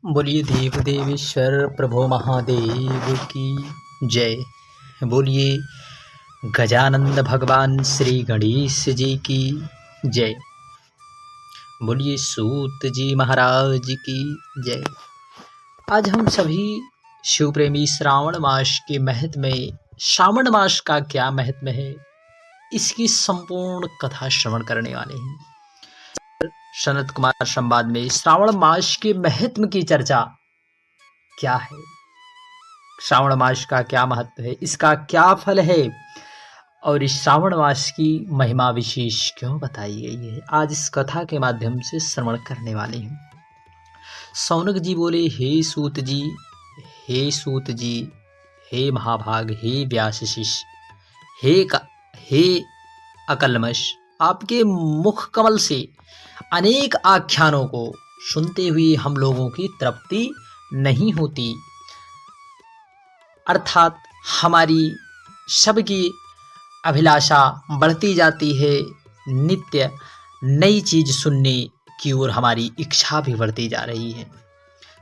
बोलिए देव देवेश्वर प्रभो महादेव की जय। बोलिए गजानंद भगवान श्री गणेश जी की जय। बोलिए सूत जी महाराज की जय। आज हम सभी शिव प्रेमी श्रावण मास के महत्व में, श्रावण मास का क्या महत्व है, इसकी संपूर्ण कथा श्रवण करने वाले हैं। सनत कुमार संवाद में श्रावण मास के महत्व की चर्चा क्या है, श्रावण मास का क्या महत्व है, इसका क्या फल है और इस श्रावण मास की महिमा विशेष क्यों बताई गई है, आज इस कथा के माध्यम से श्रवण करने वाले हैं। सौनक जी बोले, हे सूत जी, हे सूत जी, हे महाभाग, हे व्यास शिष्य, हे अकलमश, आपके मुख कमल से अनेक आख्यानों को सुनते हुए हम लोगों की तृप्ति नहीं होती, अर्थात हमारी सबकी अभिलाषा बढ़ती जाती है, नित्य नई चीज सुनने की ओर हमारी इच्छा भी बढ़ती जा रही है।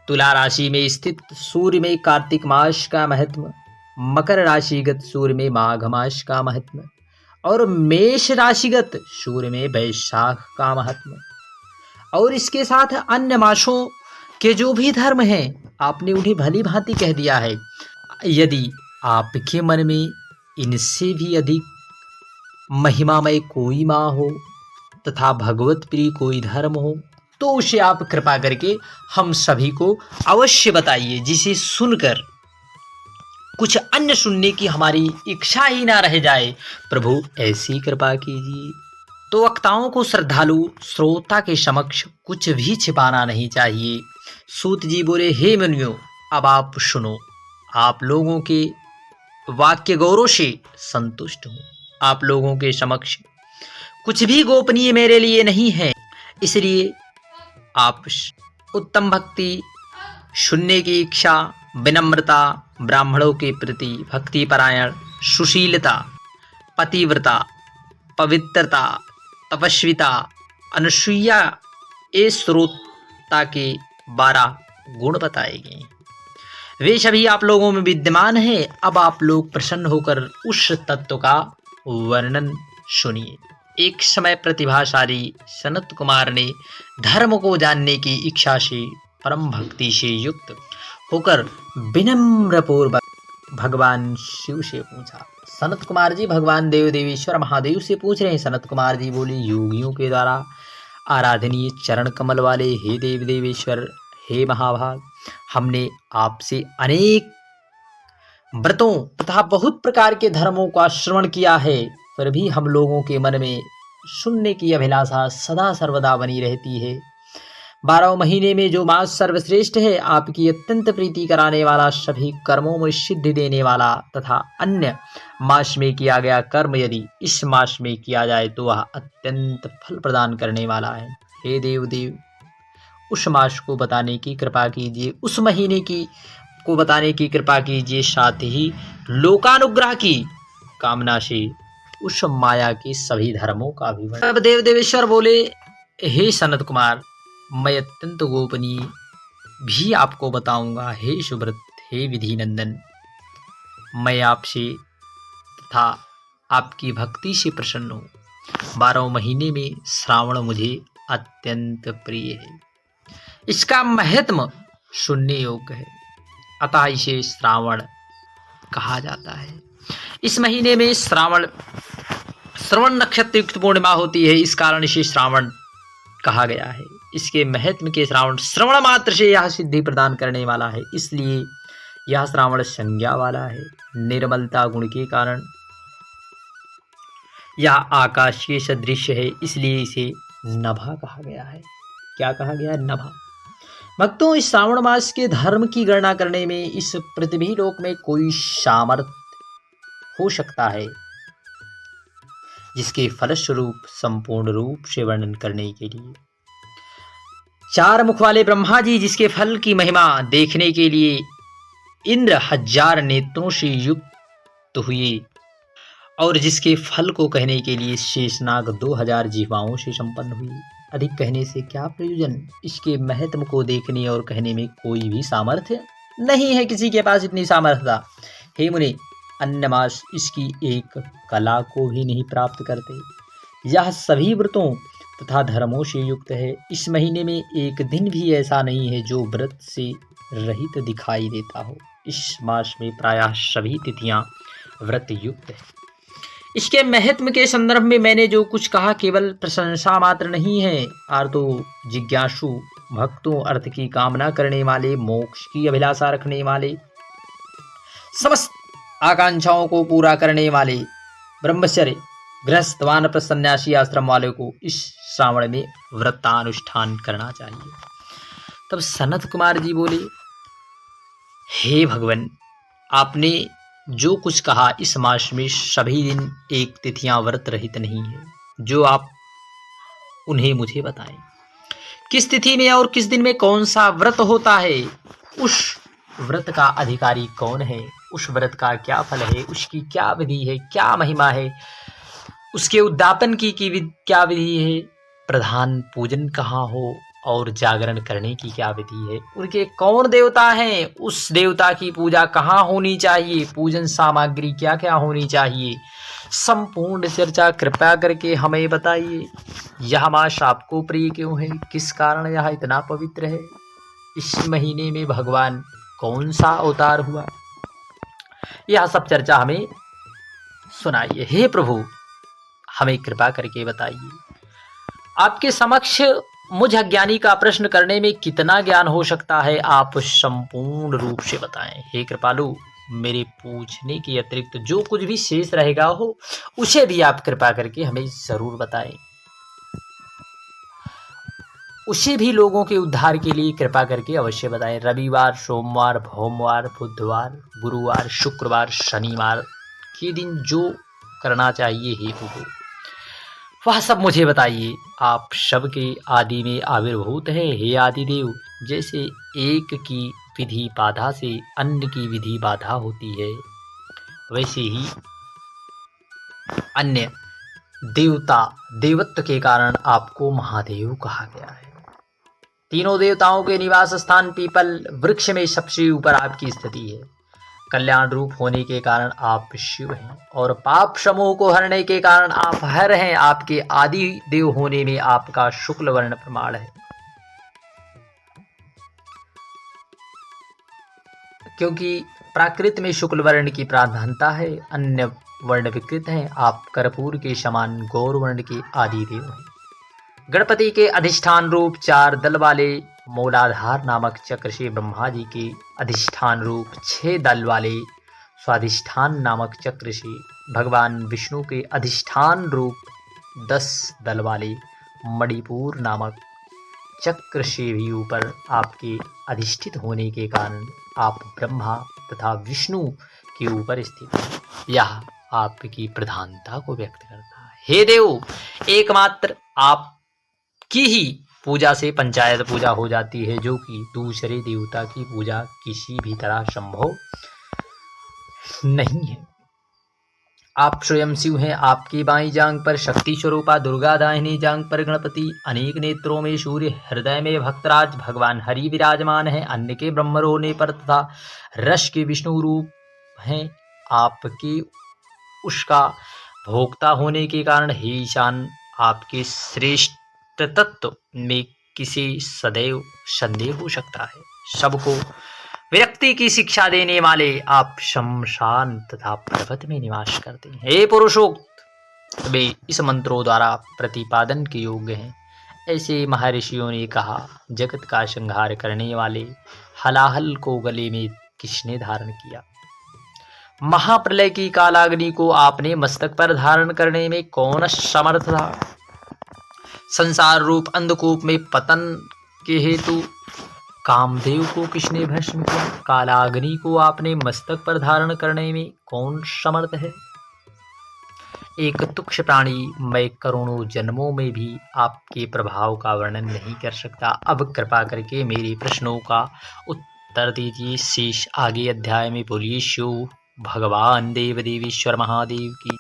तुला राशि में स्थित सूर्य में कार्तिक मास का महत्व, मकर राशिगत सूर्य में माघ मास का महत्व और मेष राशिगत सूर्य में वैशाख का महत्व, और इसके साथ अन्य मासों के जो भी धर्म हैं आपने उन्हें भली भांति कह दिया है। यदि आपके मन में इनसे भी अधिक महिमामय कोई माँ हो तथा भगवत प्रिय कोई धर्म हो तो उसे आप कृपा करके हम सभी को अवश्य बताइए, जिसे सुनकर कुछ अन्य सुनने की हमारी इच्छा ही ना रह जाए। प्रभु ऐसी कृपा कीजिए। तो वक्ताओं को श्रद्धालु श्रोता के समक्ष कुछ भी छिपाना नहीं चाहिए। सूत जी बोले, हे मुनियों, अब आप सुनो, आप लोगों के वाक्य गौरव से संतुष्ट हूँ। आप लोगों के समक्ष कुछ भी गोपनीय मेरे लिए नहीं है, इसलिए आप उत्तम भक्ति, सुनने की इच्छा, विनम्रता, ब्राह्मणों के प्रति भक्तिपरायण, सुशीलता, पतिव्रता, पवित्रता, तपस्विता, अनुसूया, ये श्रोता के 12 गुण बताए गए। वे सभी आप लोगों में विद्यमान हैं। अब आप लोग प्रसन्न होकर उस तत्व का वर्णन सुनिए। एक समय प्रतिभाशाली सनत कुमार ने धर्म को जानने की इच्छा से परम भक्ति से युक्त होकर विनम्र पूर्वक भगवान शिव से पूछा। सनत कुमार जी भगवान देव देवेश्वर महादेव से पूछ रहे हैं। सनत कुमार जी बोले, योगियों के द्वारा आराधनीय चरण कमल वाले हे देव देवेश्वर, हे महाभाग, हमने आपसे अनेक व्रतों तथा बहुत प्रकार के धर्मों का श्रवण किया है, फिर भी हम लोगों के मन में सुनने की अभिलाषा सदा सर्वदा बनी रहती है। 12 महीने में जो मास सर्वश्रेष्ठ है, आपकी अत्यंत प्रीति कराने वाला, सभी कर्मों में सिद्धि देने वाला तथा अन्य मास में किया गया कर्म यदि इस मास में किया जाए तो वह अत्यंत फल प्रदान करने वाला है। हे देव, उस मास को बताने की कृपा कीजिए, उस महीने को बताने की कृपा कीजिए, साथ ही लोकानुग्रह की कामना से उस माया के सभी धर्मों का भी। अब देव देवेश्वर बोले, हे सनत कुमार, मैं अत्यंत गोपनीय भी आपको बताऊंगा। हे सुब्रत, हे विधि नंदन, मैं आपसे तथा आपकी भक्ति से प्रसन्न हूँ। 12 महीने में श्रावण मुझे अत्यंत प्रिय है। इसका महत्व सुनने योग्य है, अतः इसे श्रावण कहा जाता है। इस महीने में श्रवण नक्षत्र युक्त पूर्णिमा होती है, इस कारण इसे श्रावण कहा गया है। इसके महत्व के श्रवण मात्र से यह सिद्धि प्रदान करने वाला है, इसलिए यह श्रावण संज्ञा वाला है। निर्मलता गुण के कारण यह आकाश के सदृश है, इसलिए इसे नभा कहा गया है। क्या कहा गया है? नभा। भक्तों, इस श्रावण मास के धर्म की गणना करने में इस पृथ्वी लोक में कोई सामर्थ्य हो सकता है जिसके फलस्वरूप संपूर्ण रूप से वर्णन करने के लिए 4 मुख वाले ब्रह्मा जी, जिसके फल की महिमा देखने के लिए इंद्र 1000 नेत्रों से युक्त हुए और जिसके फल को कहने के लिए शेषनाग 2000 जीवाओं से संपन्न हुई। अधिक कहने से क्या प्रयोजन। इसके महत्व को देखने और कहने में कोई भी सामर्थ्य नहीं है, किसी के पास इतनी सामर्थ्यता। हे मुनि, अन्य मास इसकी एक कला को भी नहीं प्राप्त करते। यह सभी व्रतों तथा धर्मों से युक्त है। इस महीने में एक दिन भी ऐसा नहीं है जो व्रत से रहित दिखाई देता हो। इस मास में प्रायः सभी तिथियां व्रत युक्त है। इसके महत्व के संदर्भ में मैंने जो कुछ कहा केवल प्रशंसा मात्र नहीं है। आर्तो जिज्ञासु भक्तों, अर्थ की कामना करने वाले, मोक्ष की अभिलाषा रखने वाले, समस्त आकांक्षाओं को पूरा करने वाले, ब्रह्मचर्य गृहस्थ वानप्रस्थ सन्यासी आश्रम वाले को इस श्रावण में व्रतानुष्ठान करना चाहिए। तब सनत कुमार जी बोले, हे भगवान, आपने जो कुछ कहा इस मास में सभी दिन एक तिथियां व्रत रहित नहीं है, जो आप उन्हें मुझे बताएं। किस तिथि में और किस दिन में कौन सा व्रत होता है, उस व्रत का अधिकारी कौन है, उस व्रत का क्या फल है, उसकी क्या विधि है, क्या महिमा है, उसके उद्यापन की क्या विधि है, प्रधान पूजन कहाँ हो और जागरण करने की क्या विधि है, उनके कौन देवता हैं, उस देवता की पूजा कहाँ होनी चाहिए, पूजन सामग्री क्या क्या होनी चाहिए, संपूर्ण चर्चा कृपया करके हमें बताइए। यह मास आपको प्रिय क्यों है, किस कारण यह इतना पवित्र है, इस महीने में भगवान कौन सा अवतार हुआ, यह सब चर्चा हमें सुनाइए। हे प्रभु, हमें कृपा करके बताइए। आपके समक्ष मुझ अज्ञानी का प्रश्न करने में कितना ज्ञान हो सकता है, आप संपूर्ण रूप से बताएं। हे कृपालु, मेरे पूछने के अतिरिक्त जो कुछ भी शेष रहेगा हो उसे भी आप कृपा करके हमें जरूर बताएं। उसे भी लोगों के उद्धार के लिए कृपा करके अवश्य बताएं। रविवार, सोमवार, भोमवार, बुधवार, गुरुवार, शुक्रवार, शनिवार के दिन जो करना चाहिए हे प्रभु, वह सब मुझे बताइए। आप सबके आदि में आविर्भूत हैं। हे आदिदेव, जैसे एक की विधि बाधा से अन्य की विधि बाधा होती है, वैसे ही अन्य देवता देवत्व के कारण आपको महादेव कहा गया है। तीनों देवताओं के निवास स्थान पीपल वृक्ष में सबसे ऊपर आपकी स्थिति है। कल्याण रूप होने के कारण आप शिव हैं और पाप समूह को हरने के कारण आप हर हैं। आपके आदि देव होने में आपका शुक्ल वर्ण प्रमाण है, क्योंकि प्राकृत में शुक्ल वर्ण की प्राधान्यता है, अन्य वर्ण विकृत हैं। आप कर्पूर के समान गौर वर्ण के आदि देव हैं। गणपति के अधिष्ठान रूप 4 दल वाले मूलाधार नामक चक्र से ब्रह्मा जी के अधिष्ठान रूप 6 दल वाले स्वाधिष्ठान नामक चक्र से भगवान विष्णु के अधिष्ठान रूप 10 दल वाले मणिपुर नामक चक्र से भी ऊपर आपके अधिष्ठित होने के कारण आप ब्रह्मा तथा विष्णु के ऊपर स्थित हैं। यह आपकी प्रधानता को व्यक्त करता है। हे देव, एकमात्र आप की ही पूजा से पंचायत पूजा हो जाती है, जो कि दूसरे देवता की पूजा किसी भी तरह संभव नहीं है। आप स्वयं शिव हैं। आपकी बाईं जांग पर शक्ति स्वरूपा दुर्गा, दाहिनी जांग पर गणपति, अनेक नेत्रों में सूर्य, हृदय में भक्तराज भगवान हरि विराजमान है। अन्न के ब्रह्म होने पर तथा रस के विष्णु रूप हैं। आपके उसका भोक्ता होने के कारण हे ईशान, आपके श्रेष्ठ तत्व में किसी सदैव संदेह हो सकता है। सबको विरक्ति की शिक्षा देने वाले आप शमशान तथा पर्वत में निवास करते हैं। हे पुरुषोक्त, वे इस मंत्रों द्वारा प्रतिपादन के योग्य हैं। ऐसे महर्षियों ने कहा, जगत का संहार करने वाले हलाहल को गले में किसने धारण किया? महाप्रलय की कालाग्नि को आपने मस्तक पर धारण करने में कौन समर्थ था? संसार रूप अंधकूप में पतन के हेतु कामदेव को किसने भस्म किया? कालाग्नि को आपने मस्तक पर धारण करने में कौन समर्थ है? एक तुक्ष प्राणी मैं करोड़ों जन्मों में भी आपके प्रभाव का वर्णन नहीं कर सकता। अब कृपा करके मेरे प्रश्नों का उत्तर दीजिए। शेष आगे अध्याय में बोलिए शिव भगवान देव देवेश्वर महादेव की।